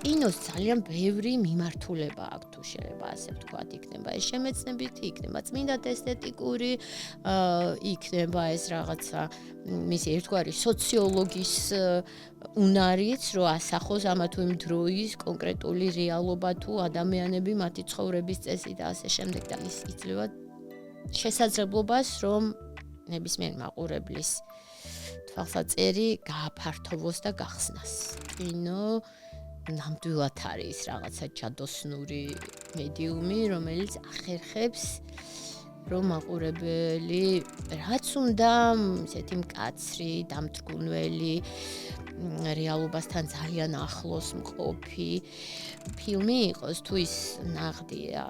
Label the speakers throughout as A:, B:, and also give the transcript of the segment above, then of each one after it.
A: კინოს ძალიან ბევრი მიმართულება აქვს, თუ შეიძლება ასე ვთქვათ, იქნება ეს შემეცნებითი, იქნება წმინდად ესთეტიკური, იქნება ეს რაღაცა მისი ერთგვარი სოციოლოგის უნარიც, რომ ასახოს ამა თუ იმ დროის კონკრეტული რეალობა თუ ადამიანები, მათი ცხოვრების წესი და ასე შემდეგ და ის იძლევა შესაძლებლობას, რომ ნებისმიერ მაყურებლის თვალსაწერი გააფართოვოს და გახსნას. კინო ნამდვილად არის რაღაცა ჯადოსნური მედიუმი, რომელიც ახერხებს, რომ მაყურებელი რაც უნდა ისეთი მკაცრი, დამთრგუნველი, რეალობასთან ძალიან ახლოს მყოფი ფილმი იყოს, თუ ის ნაღდია,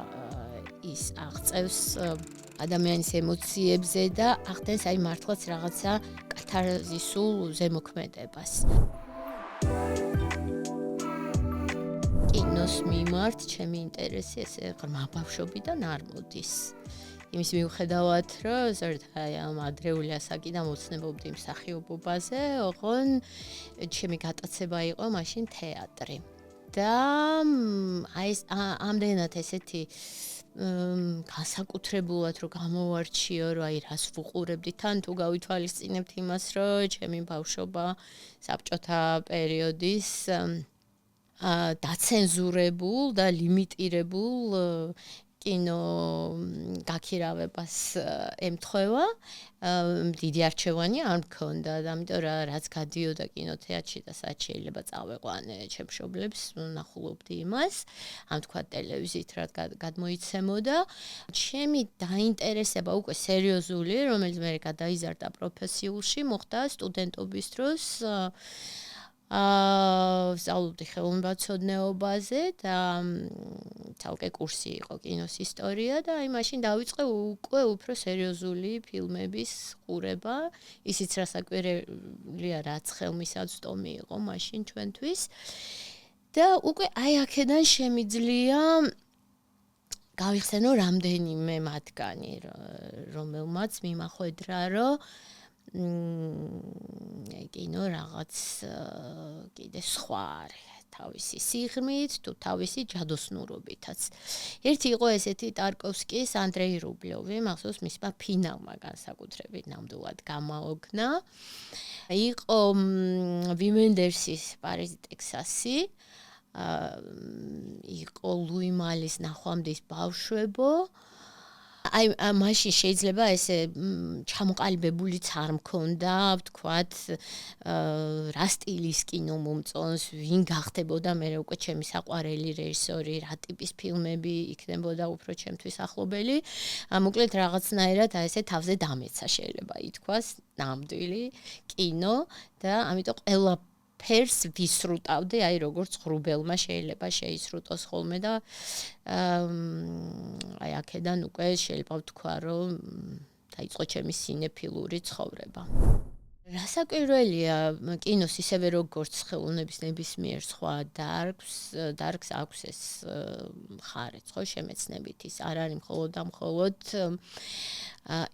A: ის აღწევს ადამიანის ემოციებზე და ახდენს აი მართლაც რაღაცა კათარზისულ ზემოქმედებას. კინოს მიმართ ჩემი ინტერესი ესე ღრმა ბავშვობიდან არ მოდის. იმის მიუხედავად, რომ ზოგადად აი ამ ადრეული ასაკიდან მოცნებობდი მსახიობობაზე, ოღონ ჩემი გატაცება იყო მაშინ თეატრი. და აი ეს ამდენად ესეთი განსაკუთრებულად რომ გამოვარჩიო, რომ აი რას ვუყურებდი, თან თუ გავითვალისწინებთ იმას, რომ ჩემი ბავშვობა საბჭოთა პერიოდის დაცენზურებულ და ლიმიტირებულ კინო გაქირავებას ემთხვევა, დიდი არჩევანი არ მქონდა, ამიტომ რაც გადიოდა კინოთეატრში და სადაც შეიძლება წავეყვანე ჩემ მშობლებს, ნახულობდი იმას, ამ თქვა ტელევიზიით რაც გადმოიცემოდა. ჩემი დაინტერესება უკვე სერიოზული, რომელიც მე გადაიზარდა პროფესიულში, მოხდა სტუდენტობის დროს. ვსწავლობდი ხელოვნებაცოდნეობაზე და ცალკე კურსი იყო კინოს ისტორია და აი მაშინ დავიწყე უკვე უფრო სერიოზული ფილმების ყურება, ისიც რასაკვირველია, რაც ხელმისაწვდომი იყო მაშინ ჩვენთვის. და უკვე აი აქედან შემიძლია გავიხსენო რამდენიმე მათგანი, რომელმაც მიმახვედრა, რომ კინო რაღაც კიდე სხვა არის თავისი სიღრმით თუ თავისი ჯადოსნურობითაც. ერთი იყო ესეთი ტარკოვსკის ანდრეი რუბლოვი, მახსოვს მისმა ფინალმა განსაკუთრებით ნამდვილად გამაოგნა. იყო ვიმ ვენდერსის პარიზი ტექსასი, იყო ლუი მალის ნახვამდის ბავშვებო. აი მაშინ შეიძლება ესე ჩამოყალიბებულიც არ მქონდა, ვთქვათ, რა სტილის კინო მომწონს, ვინ გახდებოდა მე უკვე ჩემი საყვარელი რეჟისორი, რა ტიპის ფილმები იქნებოდა უფრო ჩემთვის ახლობელი. მოკლედ რაღაცნაირად აი ესე თავზე დამეცა შეიძლება ითქვას, ნამდვილი კინო და ამიტომ ყველა ფერს ვისრუტავდი, აი როგორც ღრუბელმა შეიძლება შეისრუტოს ხოლმე და აი აქედან უკვე შეიძლება ვთქვა, რომ დაიწყო ჩემი სინეფილური ცხოვრება. რასაკვირველია, კინოს ისევე როგორც ხელოვნების ნებისმიერ სხვა დარგს აქვს ეს მხარეც, ხო, შემეცნებით ის არ არის მხოლოდ და მხოლოდ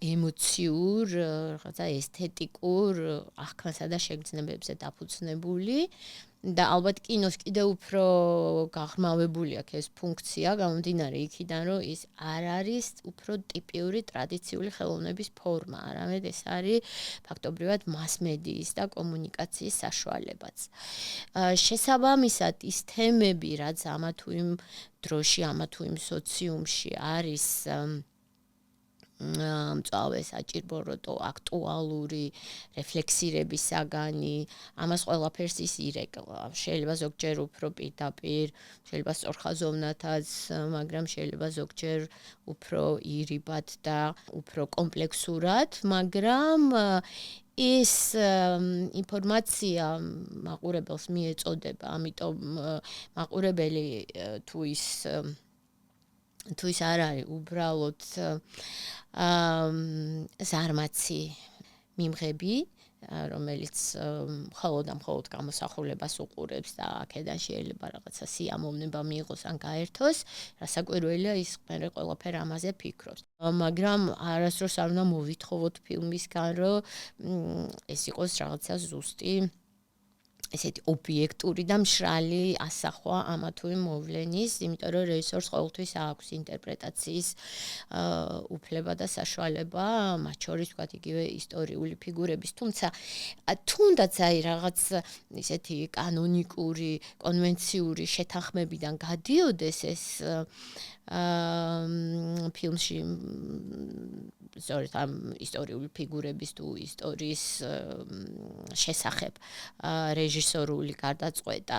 A: ემოციურ, რაღაცა ესთეტიკურ აღქმასა და შეგრძნებებზე დაფუძნებული და ალბათ კინოს კიდევ უფრო გაღრმავებული აქვს ეს ფუნქცია, გამომდინარე იქიდან, რომ ის არ არის უფრო ტიპიური ტრადიციული ხელოვნების ფორმა, არამედ ეს არის ფაქტობრივად მასმედიის და კომუნიკაციის საშუალებაც. შესაბამისად, ის თემები, რაც ამა თუ იმ დროში, ამა თუ იმ სოციუმში არის მწვავე საჭიროებო აქტუალური რეფლექსირების საგანი, ამას ყველაფერს ის ირეკლავს. შეიძლება ზოგჯერ უფრო პირდაპირ, შეიძლება სწორხაზოვნათაც, მაგრამ შეიძლება ზოგჯერ უფრო ირიბად და უფრო კომპლექსურად, მაგრამ ის ინფორმაცია მაყურებელს მიეწოდება, ამიტომ მაყურებელი თუ ის არ არის უბრალოდ ზარმაცი მიმღები, რომელიც მხოლოდ გამოსახულებას უყურებს და აქედან შეიძლება რაღაცა სიამოვნება მიიღოს ან გაერთოს, რასაკვირველია ის მე ყველაფერ ამაზე ფიქრობს. მაგრამ არასდროს არ უნდა მოვითხოვოთ ფილმისგან, რომ ეს იყოს რაღაცა ზუსტი ესეთი ობიექტური და მშრალი ასახვა ამა თუ იმ მოვლენის, იმიტომ რომ რეჟისორს ყოველთვის აქვს ინტერპრეტაციის უფლება და საშუალება, მათ შორის ვთქვათ იგივე ისტორიული ფიგურების, თუმცა თუნდაც აი რაღაც ისეთი კანონიკური, კონვენციური შეთანხმებიდან გადიოდეს ეს ფილმში სწორედ ამ ისტორიული ფიგურების თუ ისტორიის შესახებ რეჟისორული გარდაწყვეტა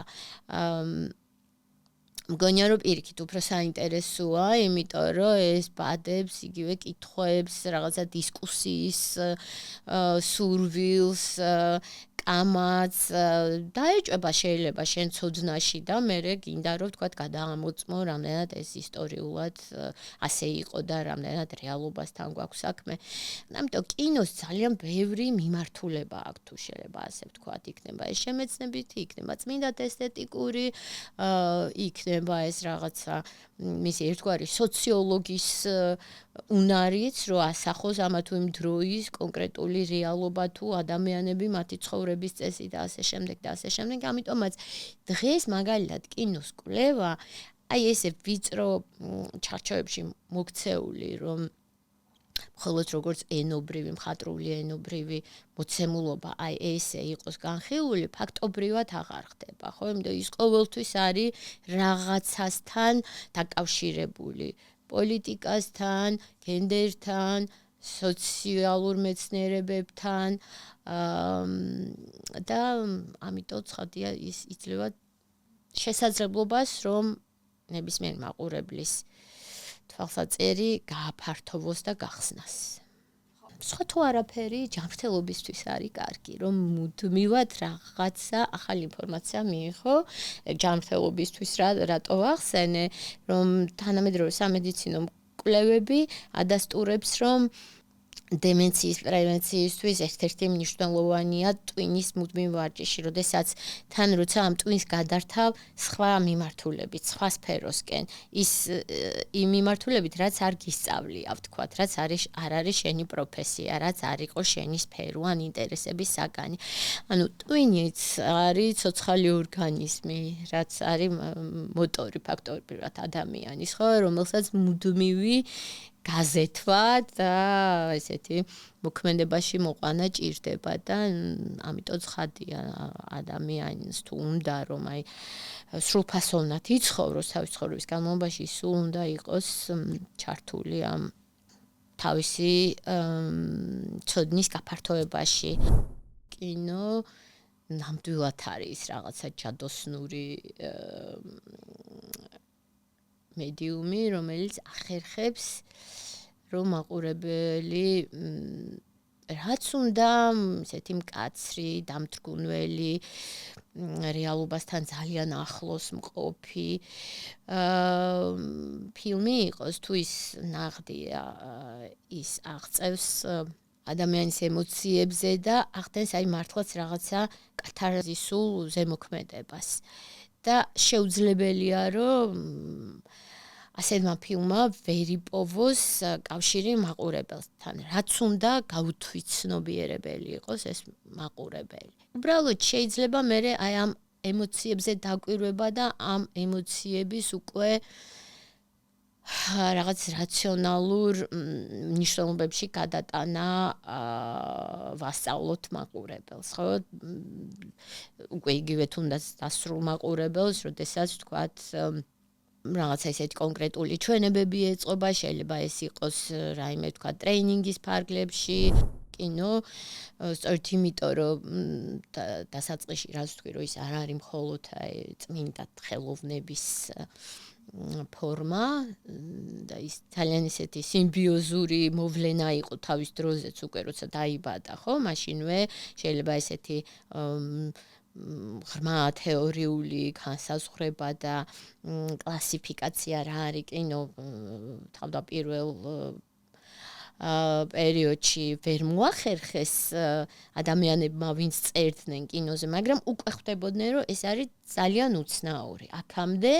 A: მგონია რომ პირიქით უფრო საინტერესოა, იმიტომ რომ ეს ბადებს იგივე კითხვებს, რაღაცა დისკუსიის სურვილს კამაც დაეჭვება შეიძლება შენ ცოდნაში და მე გინდა რომ თქვათ გადაამოწმო რამდენად ეს ისტორიულად ასე იყო და რამდენად რეალობასთან გვაქვს საქმე. ამიტომ კინოს ძალიან ბევრი მიმართულება აქვს თუ შეიძლება ასე ვთქვათ, იქნება ეს შემეცნებითი, იქნება წმინდად ესთეტიკური, იქნება ეს რაღაცა მისი ერთგვარი სოციოლოგის უნარიც, რომ ასახოს ამა თუ იმ დროის კონკრეტული რეალობა თუ ადამიანები, მათი ცხოვრების წესი და ასე შემდეგ და ასე შემდეგ. ამიტომაც დღეს მაგალითად კინოს კვლევა, აი ესე ვიწრო ჩარჩოებში მოქცეული, რომ მხოლოდ როგორც ენობრივი, მხატვრული ენობრივი მოცემულობა, აი ესე იყოს განხილული, ფაქტობრივად აღარ ხდება, ხო? იმიტომ ის ყოველთვის არის რაღაცასთან დაკავშირებული. პოლიტიკასთან, გენდერთან, სოციალურ მეცნიერებებთან და ამიტომ ცხადია ის იძლევა შესაძლებლობას, რომ ნებისმიერ მაყურებლის თვალსაწერი გააფართოვოს და გახსნას. სხვა თუ არაფერი ჯანმრთელობისთვის არის კარგი, რომ მუდმივად რაღაცა ახალი ინფორმაცია მიიღო ჯანმრთელობისთვის, რატო ახსენე, რომ თანამედროვე სამედიცინო კვლევები ადასტურებს, რომ დემენციის პრევენციისთვის ერთ-ერთი მნიშვნელოვანია ტვინის მუდმივი ვარჯიში, როდესაც თან როცა ამ ტვინს გადართავ სხვა მიმართულებით, სხვა სფეროსკენ, ის იმ მიმართულებით, რაც არ გისწავლია, ვთქვათ, რაც არ არის შენი პროფესია, რაც არ იყო შენი სფერო ან ინტერესების საგანი. ანუ ტვინიც არის ცოცხალი ორგანიზმი, რაც არის მოტორი ფაქტორად ადამიანის, ხო, რომელსაც მუდმივი გაზეთვა და ესეთი მოქმედებაში მოყვანა ჭირდება და ამიტომ ცხადია ადამიანს თუ უნდა რომ აი სრულფასოვნად იცხოვროს თავის ცხოვრების განმავლობაში, სულ უნდა იყოს ჩართული ამ თავისი ცოდნის გაფართოებაში. კინო ნამდვილად არის რაღაცა ჯადოსნური მედიუმი, რომელიც ახერხებს, რომ მაყურებელი რაც უნდა ესეთი მკაცრი, დამთრგუნველი, რეალობასთან ძალიან ახლოს მყოფი ფილმი იყოს, თუ ის ნაღდია, ის აღწევს ადამიანის ემოციებზე და ახდენს აი მართლაც რაღაცა კათარზისულ ზემოქმედებას. და შეუძლებელია, რომ ასეთმა ფილმმა ვერ იპოვოს კავშირი მაყურებელთან. რაც უნდა გაუთვითცნობიერებელი იყოს ეს მაყურებელი. უბრალოდ შეიძლება მე აი ამ ემოციებზე დაკვირვება და ამ ემოციების უკვე რაღაც რაციონალურ მნიშვნელობებში გადატანა ვასწავლოთ მაყურებელს, ხო? უკვე იგივე თუნდაც დასრულ მაყურებელს, როდესაც ვთქვათ რაღაცა ისეთი კონკრეტული ჩვენებები ეწყობა, შეიძლება ეს იყოს რაიმე ვთქვათ ტრეინინგის ფარგლებში, კინო, სწორედ იმიტომ რომ დასაწყისში რაც ვთქვი, რომ ის არ არის მხოლოდ წმინდად ხელოვნების ფორმა და ის ძალიან ისეთი სიმბიოზური მოვლენა იყო თავის დროზეც უკვე როცა დაიბადა, ხო? მაშინვე შეიძლება ესეთი ღრმა თეორიული განსაზღვრება და კლასიფიკაცია რა არის კინო თავდაპირველ პერიოდში ვერ მოახერხეს ადამიანებმა, ვინც წერდნენ კინოზე, მაგრამ უკვე ხვდებოდნენ, რომ ეს არის ძალიან უცნაური. აქამდე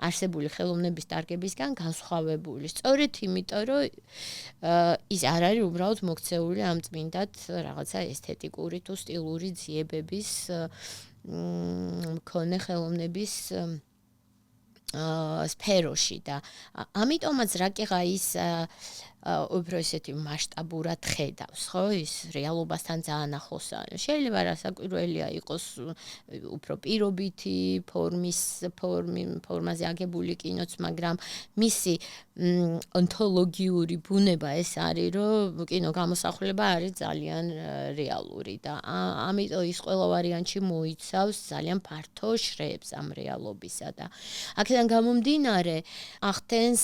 A: არსებული ხელოვნების დარგებისგან განსხვავებული. სწორედ იმიტომ, რომ ის არ არის უბრალოდ მოქცეული ამ წმინდად რაღაცა ესთეტიკური თუ სტილური ძიებების მქონე ხელოვნების სფეროში და ამიტომაც რაკიღა ის უფრო ესეთი მასშტაბურად ხედავს, ხო? ის რეალობასთან ძალიან ახლოსაა. შეიძლება რასაკვირველია იყოს უფრო პირობითი ფორმაზე აგებული კინოც, მაგრამ მისი ონთოლოგიური ბუნება ეს არის, რომ კინო გამოსახულება არის ძალიან რეალური და ამიტომ ის ყველა ვარიანტში მოიცავს ძალიან ფართო შრეებს ამ რეალობისა და აქედან გამომდინარე ახდენს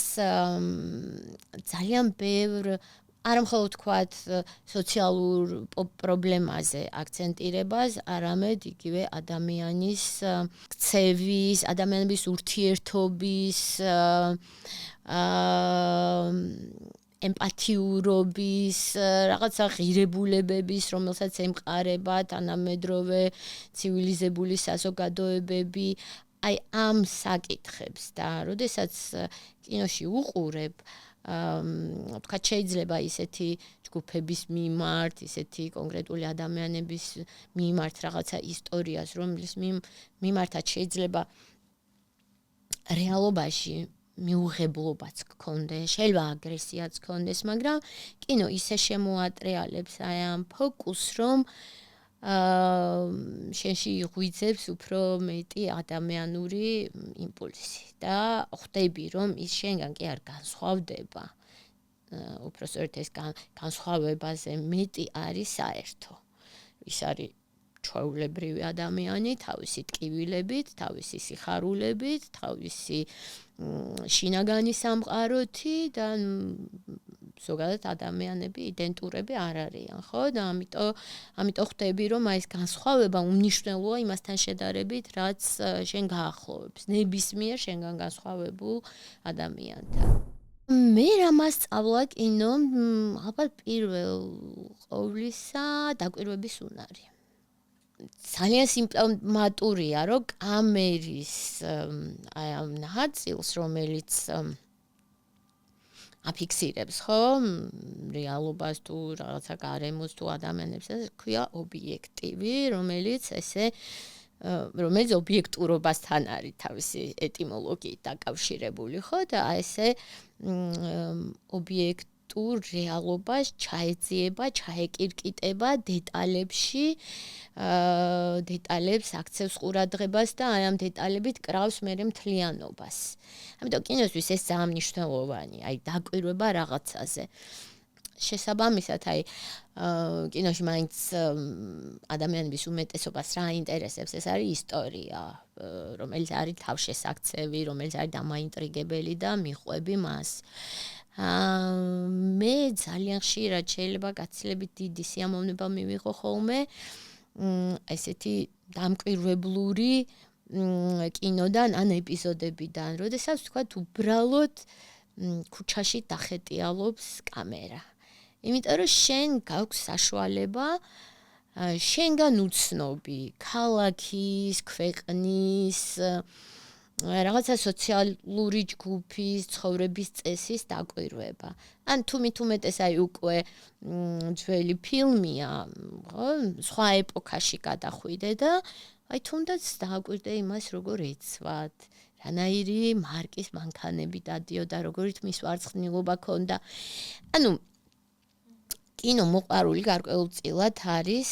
A: ძალიან ბევრ არა მხოლოდ თქვათ სოციალურ პრობლემაზე აქცენტირებას, არამედ იგივე ადამიანის ქცევის, ადამიანების ურთიერთობის ემპათიურობის, რაღაცა ღირებულებების, რომელსაც ემყარება თანამედროვე ცივილიზებული საზოგადოებები, აი ამ საკითხებს და როდესაც კინოში უყურებ, თქვა შეიძლება ისეთი ჯგუფების მიმართ, ისეთი კონკრეტული ადამიანების მიმართ რაღაცა ისტორიას, რომლის მიმართაც შეიძლება რეალობაში მიუღებლობაც გქონდეს, შეიძლება აგრესიაც გქონდეს, მაგრამ კინო ისე შემოატრიალებს აი ამ ფოკუსს, რომ შენში იღვიძებს უფრო მეტი ადამიანური იმპულსი და ხვდები, რომ ის შენგან კი არ განსხვავდება. უпроსტოდ ეს განსხვავებაზე მეტი არის საერთო. ის არის ჩვეულებრივი ადამიანი, თავისი ტკივილებით, თავისი სიხარულებით, თავისი შინაგანი სამყაროთი და ზოგადად ადამიანები იდენტურები არ არიან, ხო? და ამიტომ ხვდები, რომ აი ეს განსხვავება უმნიშვნელოა იმასთან შედარებით, რაც შენ გაახლოვებს ნებისმიერ შენგან განსხვავებულ ადამიანთან. მე რამას სწავლა კინო, ალბათ პირველ ყოვლისა დაკვირვების უნარი. ძალიან სიმპტომატურია, რომ კამერის აი ამ ნაწილს, რომელიც აფიქსირებს, ხო? რეალობას თუ რაღაცა გარემოს თუ ადამიანებს, ეს ქვია ობიექტივი, რომელიც ობიექტურობასთან არის თავისი ეტიმოლოგიით დაკავშირებული, ხო? და ესე ობიექტურ რეალობას ჩაეძიება, ჩაეკირკიტება დეტალებში, დეტალებს აქცევს ყურადღებას და აი ამ დეტალებით კრავს მერე მთლიანობას. ამიტომ კინოსთვის ეს ძალიან მნიშვნელოვანია, აი დაკვირვება რაღაცაზე. შესაბამისად, აი კინოში მაინც ადამიანების უმეტესობას რა ინტერესებს, ეს არის ისტორია, რომელიც არის თავშესაქცევი, რომელიც არის დამაინტრიგებელი და მიყვები მას. მე ძალიან ხშირად შეიძლება გაცილებით დიდი სიამოვნება მივიღო ხოლმე ესეთი დამკვირვებლური კინოდან ან ეპიზოდებიდან, როდესაც თქვათ უბრალოდ ქუჩაში დახეტიალობს კამერა. იმიტომ რომ შენ გაქვს საშუალება შენგან უცნობი ქალაქის, ქვეყნის, რაღაცა სოციალური ჯგუფის, ცხოვრების წესის დაკვირვება. ან თუმეტეს აი უკვე ძველი ფილმია, ხო, სხვა ეპოქაში გადახვიდე და აი თუნდაც დააკვირდე იმას, როგორ ეცვათ, რანაირი მარკის მანქანები დადიოდა, როგორი თმის ვარცხნილობა ქონდა. ანუ კინო მოყვარული გარკვეულწილად არის,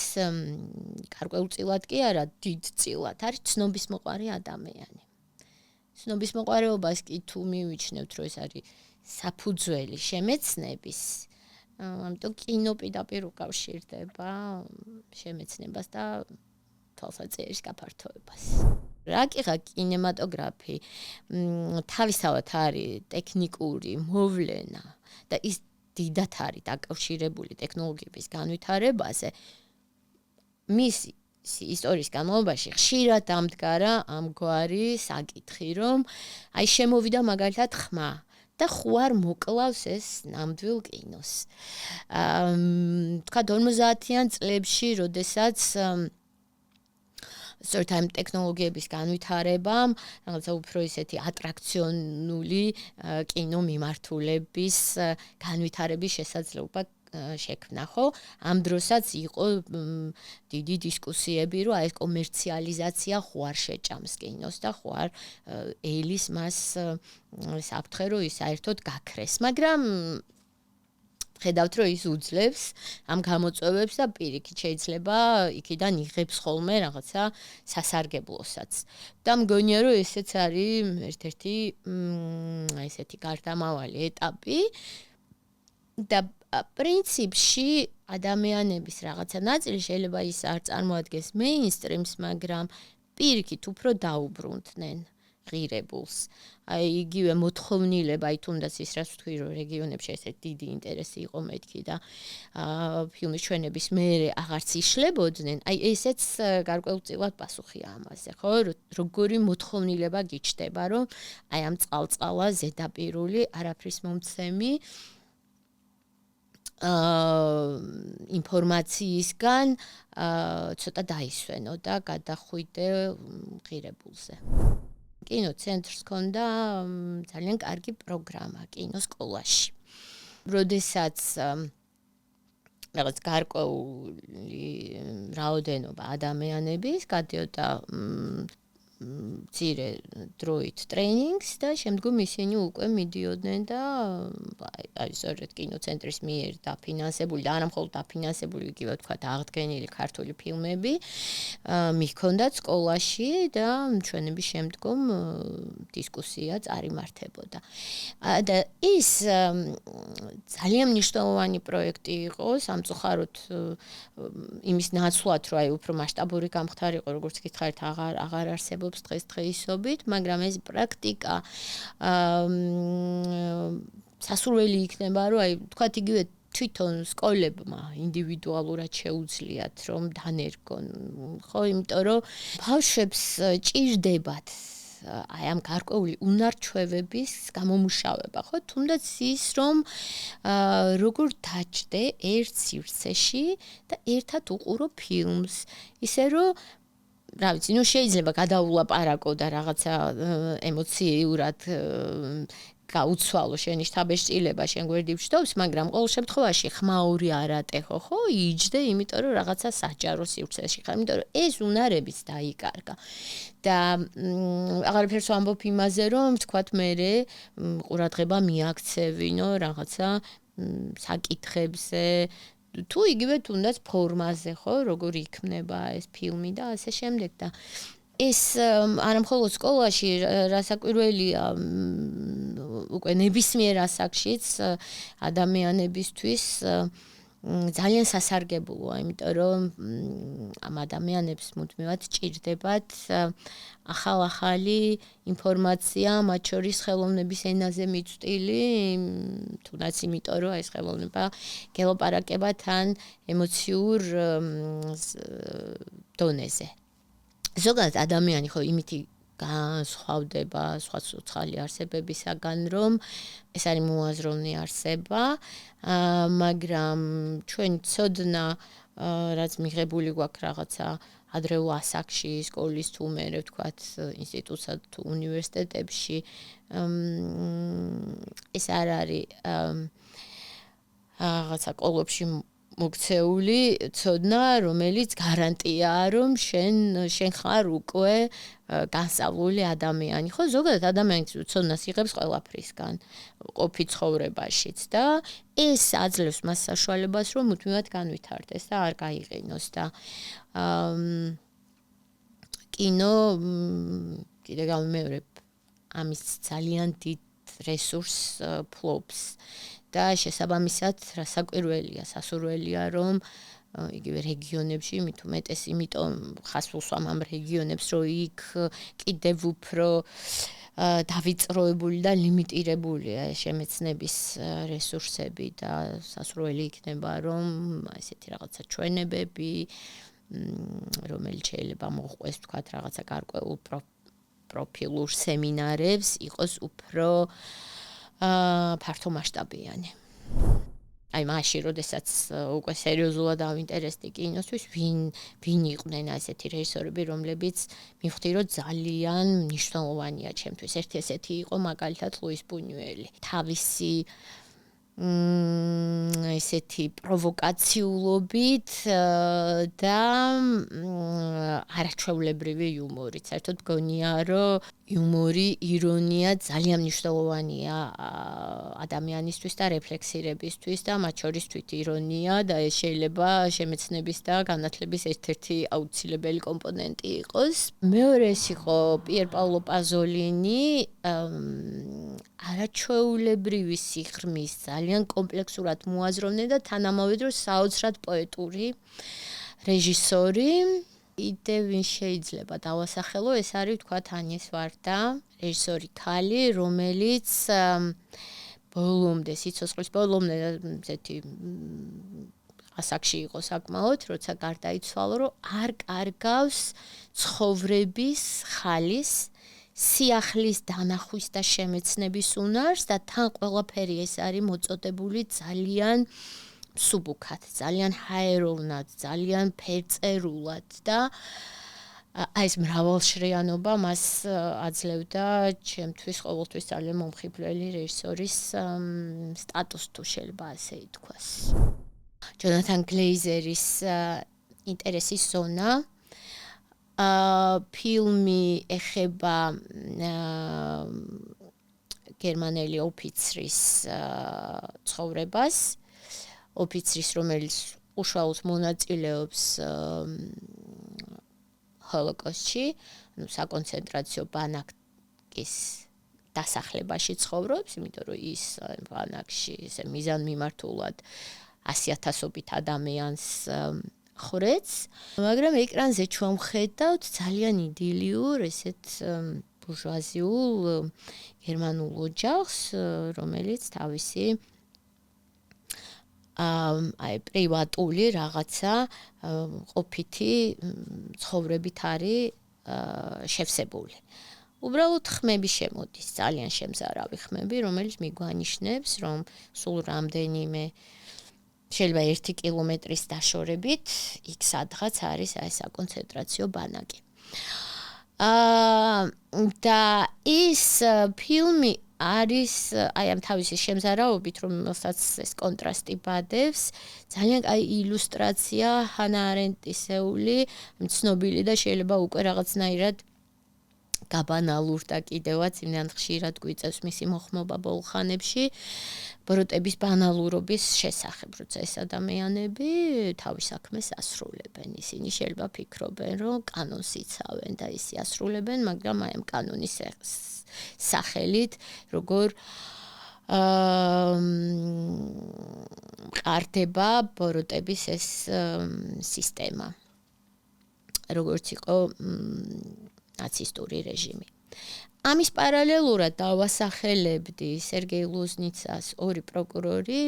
A: გარკვეულწილად კი არა, დიდწილად არის ცნობის მოყვარე ადამიანი. ცნობის მოყვარეობას კი თუ მივიჩნევთ, რომ ეს არის საფუძველი შემეცნების, ამიტომ კინო პირდაპირ უკავშირდება შემეცნებას და თვალსაჩინოს გაფართოებას. რაკიღა კინემატოგრაფი თავისთავად არის ტექნიკური მოვლენა და ის დიდად არის დაკავშირებული ტექნოლოგიების განვითარებაზე. მის ისტორიის განმავლობაში ხშირად დამდგარა ამგვარი საკითხი, რომ აი შემოვიდა მაგალითად ხმა და ხوار მოკლავს ეს ნამდვილ კინოს. თქვა 50-იან წლებში, როდესაც სწორედ ამ ტექნოლოგიების განვითარებამ, რაღაცა უფრო ისეთი ატრაქციონული კინო მიმართულების განვითარების შესაძლებლობა შექმნა, ხო? ამ დროსაც იყო დიდი დისკუსიები, რომ აი ეს კომერციალიზაცია ხوار შეჭამს კინოს და ხوار ელის მას საფრთხე რომ ის საერთოდ გაქრეს, მაგრამ ხედავთ რომ ის უძლებს ამ გამოწვევებს და პირიქით შეიძლება იქიდან იღებს ხოლმე რაღაცა სასარგებლოსაც. და მგონია რომ ესეც არის ერთ-ერთი ესეთი გარდამავალი ეტაპი და პრინციპში ადამიანების რაღაცა ნაწილი შეიძლება ის არ წარმოადგენს მეინსტრიმს, მაგრამ პირიქით უფრო დაუბრუნდნენ ღირებულს. აი იგივე მოთხოვნილება, აი თუნდაც ის რაც ვთქვი, რომ რეგიონებში ესეთი დიდი ინტერესი იყო მეთქი და ფილმის ჩვენების მერე აღარც იშლებოდნენ, აი ესეც გარკვეულწილად პასუხია ამაზე, ხო? როგორი მოთხოვნილება გიჩნდება, რომ აი ამ წყალწალა ზედაპირული არაფრის მომცემი ინფორმაციისგან ცოტა დაისვენო და გადახვიდე ღირებულზე. კინოცენტრს ჰქონდა ძალიან კარგი პროგრამა კინოსკოლაში. როდესაც რაღაც გარკვეული რაოდენობა ადამიანების გადიოდა მცირე დროით ტრეინინგს და შემდგომ ისინი უკვე მიდიოდნენ და აი სწორედ კინოცენტრის მიერ დაფინანსებული და არა მხოლოდ დაფინანსებული, იგივე თქვა აღდგენილი ქართული ფილმები მიჰქონდათ სკოლაში და ჩვენების შემდგომ დისკუსია წარიმართებოდა. და ის ძალიან მნიშვნელოვანი პროექტი იყო, სამწუხაროდ იმის ნაცვლად, რომ აი უფრო მასშტაბური გამხდარიყო, როგორც გითხარით, აღარ არსებობს დღესდღეობით, მაგრამ ეს პრაქტიკა სასურველი იქნება, რომ აი თქვათ იგივე თვითონ სკოლებმა ინდივიდუალურად შეუძლიათ რომ დანერგონ, ხო, იმიტომ რომ ბავშვებს ჭირდებათ აი ამ გარკვეული უნარჩვევების გამომუშავება, ხო? თუნდაც ის რომ როგორ დაჭდე ერთ სივრცეში და ერთად უყურო ფილმს, ისე რომ რა ვიცი, ну შეიძლება გადაულაპარაკო და რაღაცა ემოციურად გაუცვალო შენი შთაბეჭდილება, შენ გვერდით ვშდობს, მაგრამ ყოველ შემთხვევაში ხმაური არ ატეხო, ხო? იჯდე, იმიტომ რომ რაღაცა საჯარო სივრცეში ხარ, იმიტომ რომ ეს უნარებიც დაიკარგა. და აღარაფერს ვამბობ იმაზე, რომ თქვათ მე ყურადღება მიაქცევინო რაღაცა საკითხებზე, თუ იგივე თუნდაც ფორმაზე, ხო, როგორ იქნება ეს ფილმი და ასე შემდეგ და ეს არა მხოლოდ სკოლაში, რასაკვირველია, უკვე ნებისმიერ ასაკშიც ადამიანებისთვის ძალიან სასარგებლოა, იმიტომ რომ ამ ადამიანებს მუდმივად ჭირდებათ ახალ-ახალი ინფორმაცია, მათ შორის ხელოვნების ენაზე მიწვტილი, თუნდაც იმიტომ რომ ეს ხელოვნება გელაპარაკება თან ემოციურ დონეზე. ზოგადად ადამიანი ხო იმითი განსხვავდება სხვა სოციალური არსებებისაგან, რომ ეს არის მოაზროვნე არსება, მაგრამ ჩვენი ცოდნა, რაც მიღებული გვაქვს რაღაცა ადრეულ ასაკში, სკოლის თუ მერე ვთქვათ, ინსტიტუტსა თუ უნივერსიტეტებში, ეს არ არის რაღაცა კოლოფში მოქცეული ცოდნა, რომელიც გარანტიაა, რომ შენ ხარ უკვე განსწავლული ადამიანი. ხო, ზოგადად ადამიანის ცოდნას იღებს ყველაფრისგან, ყოფი ცხოვრებაშიც და ეს აძლევს მას საშუალებას, რომ მუდმივად განვითარდეს და არ გაიყინოს და კინო კიდე გამიმეორებ ამის ძალიან დიდ რესურსს ფლობს. და შესაბამისად რასაკვირველია, სასურველია, რომ იგივე რეგიონებში მით უმეტეს, იმიტომ ხას ვუსვამ ამ რეგიონებს, რომ იქ კიდევ უფრო დავიწროებული და ლიმიტირებულია შემეცნების რესურსები და სასურველი იქნება, რომ ესეთი რაღაცა ჩვენებები, რომელიც შეიძლება მოყვეს, თქვათ, რაღაცა გარკვეულ პროფილურ სემინარებს, იყოს უფრო ფართომასშტაბიანი. აი მაშინ, როდესაც უკვე სერიოზულად ავინტერესდი კინოსთვის, ვინ იყვნენ ასეთი რეჟისორები, რომლებიც მივხვდი, რომ ძალიან მნიშვნელოვანია ჩემთვის. ერთი ესეთი იყო მაგალითად ლუის ბუნიუელი. თავისი ესეთი პროვოკაციულობით და არაჩვეულებრივი იუმორით. საერთოდ მგონია, რომ იუმორი, ირონია ძალიან მნიშვნელოვანია ადამიანისთვის და რეფლექსირებისთვის და მათ შორის თვითირონია და ეს შეიძლება შემეცნების და განათლების ერთ-ერთი აუცილებელი კომპონენტი იყოს. მეორე ეს იყო პიერ პაოლო პაზოლინი, არაჩვეულებრივი სიღრმის ძალიან კომპლექსურად მოაზროვნე და თანამედროვე დროს საოცრად პოეტური რეჟისორი. იდე ვინ შეიძლება დავასახელო, ეს არის ვთქვათ ანიეს ვარდა, რეჟისორი ქალი, რომელიც ბოლომდე სიცოცხლის ბოლომდე ესეთი ასაკში იყო საკმაოდ, როცა გარდაიცვალა, რომ არ კარგავს ცხოვრების ხალის, სიახლის დანახვის და შემეცნების უნარს და თან ყველაფერი ეს არის მოწოდებული ძალიან მსუბუქად, ძალიან ჰაეროვნად, ძალიან ფერწერულად და აი ეს მრავალშრიანობა მას აძლევდა ჩემთვის ყოველთვის ძალიან მომხიბვლელი რეჟისორის სტატუსს თუ შეიძლება ასე ითქვას. ჯონათან გლეიზერის ინტერესის ზონა ფილმი ეხება გერმანელი ოფიცრის ცხოვრებას, ოფიცრის, რომელიც უშუალოდ მონაწილეობს ჰოლოკოსტში, საკონცენტრაციო ბანაკის დასახლებაში ცხოვრობს, იმიტომ რომ ის ბანაკში ესე მიზანმიმართულად 100,000-ობით ადამიანს ხრեց, მაგრამ ეკრანზე ჩვენ ვხედავთ ძალიან იდილიურ, ესეთ ბურჟუაზიულ გერმანულ ოჯახს, რომელიც თავისი აი პრივატული რაღაცა ყოფითი ცხოვრებით არის შევსებული. უბრალოდ ხმები შემოდის, ძალიან შემზარავი ხმები, რომელიც მიგვანიშნებს, რომ სულ რამდენიმე შეიძლება 1 კილომეტრის დაშორებით იქ სადღაც არის აი საკონცენტრაციო ბანაკი. და ის ფილმი არის აი ამ თავისი შემზარავობით, რომელსაც ეს კონტრასტი ბადებს, ძალიან კაი ილუსტრაცია ჰანა არენდტისეული, ცნობილი და შეიძლება უკვე რაღაცნაირად გაბანალურდა კიდევაც, იმდან ხშირად გვიწევს მისი მოხმობა ბოლო ხანებში, ბროტების ბანალურობის შესახებ, როცა ეს ადამიანები თავის საქმეს ასრულებენ. ისინი შეიძლება ფიქრობენ, რომ კანონს იცავენ და ისე ასრულებენ, მაგრამ აი ამ კანონის სახელით, როგორ მყარდება ბროტების ეს სისტემა. როგორც იყო ნაცისტური რეჟიმი. ამის პარალელურად დავასახელებდი სერგეი ლოზნიცას ორი პროკურორი,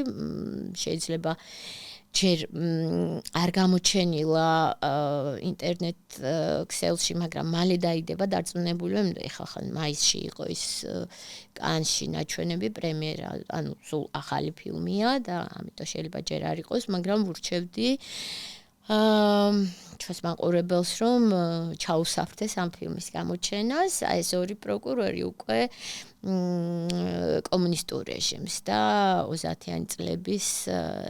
A: შეიძლება ჯერ არ გამოჩენილა ინტერნეტ ქსელში, მაგრამ მალე დაიდება დარწმუნებული, ეხლა მაისში იყო ის კანში ნაჩვენები პრემიერა, ანუ სულ ახალი ფილმია და ამიტომ შეიძლება ჯერ არ იყოს, მაგრამ ვურჩევდი ჩვენს მაყურებელს, რომ ჩაუსაფრდეს ამ ფილმის გამოჩენას, აი ეს ორი პროკურორი უკვე კომუნისტურ რეჟიმს და 30-იანი წლების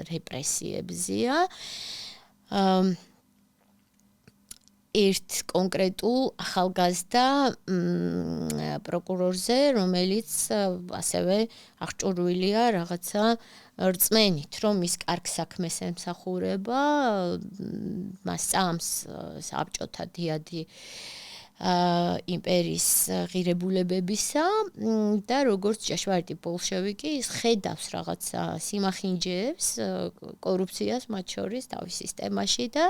A: რეპრესიებზია. ერთ კონკრეტულ ახალგაზრდა პროკურორზე, რომელიც ასევე აღჭურვილია რაღაცა რწმენით, რომ ის კარგ საქმეს ემსახურება, მას წამს საბჭოთა დიადი იმპერიის ღირებულებებისა და როგორც ჭეშმარიტი ბოლშევიკი, ის ხედავს რაღაცა სიმახინჯეებს, კორუფციას მათ შორის თავის სისტემაში და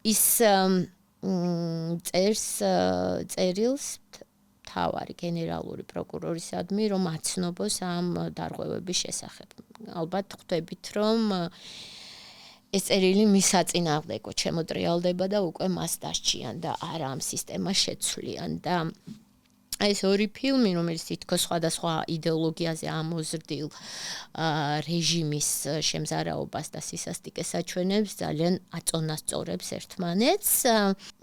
A: ის წერილს თავარი გენერალური პროკურორისადმი, რომ აცნობს ამ დარღვევების შესახებ. ალბათ ხვდებით, რომ ეს წერილი მის საწინააღმდეგოდ შემოტრიალდება და უკვე მას დასჭიან და არა ამ სისტემას შეცვლიან და ეს ორი ფილმი, რომელიც თითქოს სხვადასხვა იდეოლოგიაზე ამოზრდილ რეჟიმის შემზარავებას და სისასტიკეს აჩვენებს, ძალიან აწონასწორებს ერთმანეთს.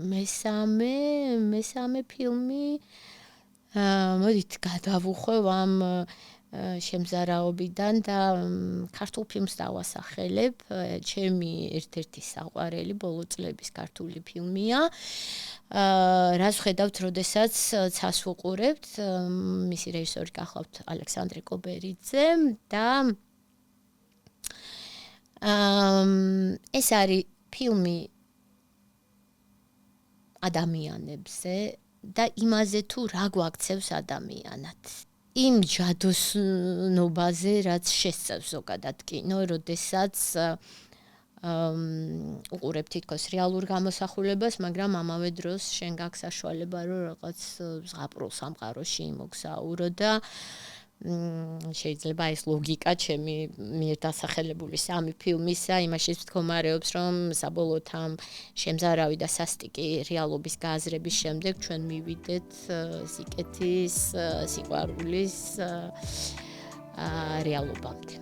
A: მესამე ფილმი მოდით გადავუხვევ ამ შემზარავიდან და ქართულ ფილმს დავასახელებ. ჩემი ერთ-ერთი საყვარელი ბოლო წლების ქართული ფილმია. რას ვხედავთ, როდესაც ცას ვუყურებთ, მისი რეჟისორი გახლავთ ალექსანდრე კობერიძე და ეს არის ფილმი ადამიანებზე და იმაზე თუ რა გვაქცევს ადამიანად. იმ ჯადოსნობაზე, რაც შესწევს ზოგადად კინო, როდესაც უყურებ თითქოს რეალურ გამოსახულებას, მაგრამ ამავე დროს შენ გაქვს საშუალება, რომ რაღაც ზღაპრულ სამყაროში იმოგზაურო და შეიძლება ეს ლოგიკა ჩემი მიერ დასახელებული სამი ფილმისა იმაშიც მდგომარეობს, რომ საბოლოოდ ამ შემზარავი და სასტიკი რეალობის გააზრების შემდეგ ჩვენ მივიდეთ სიკეთის, სიყვარულის რეალობამდე.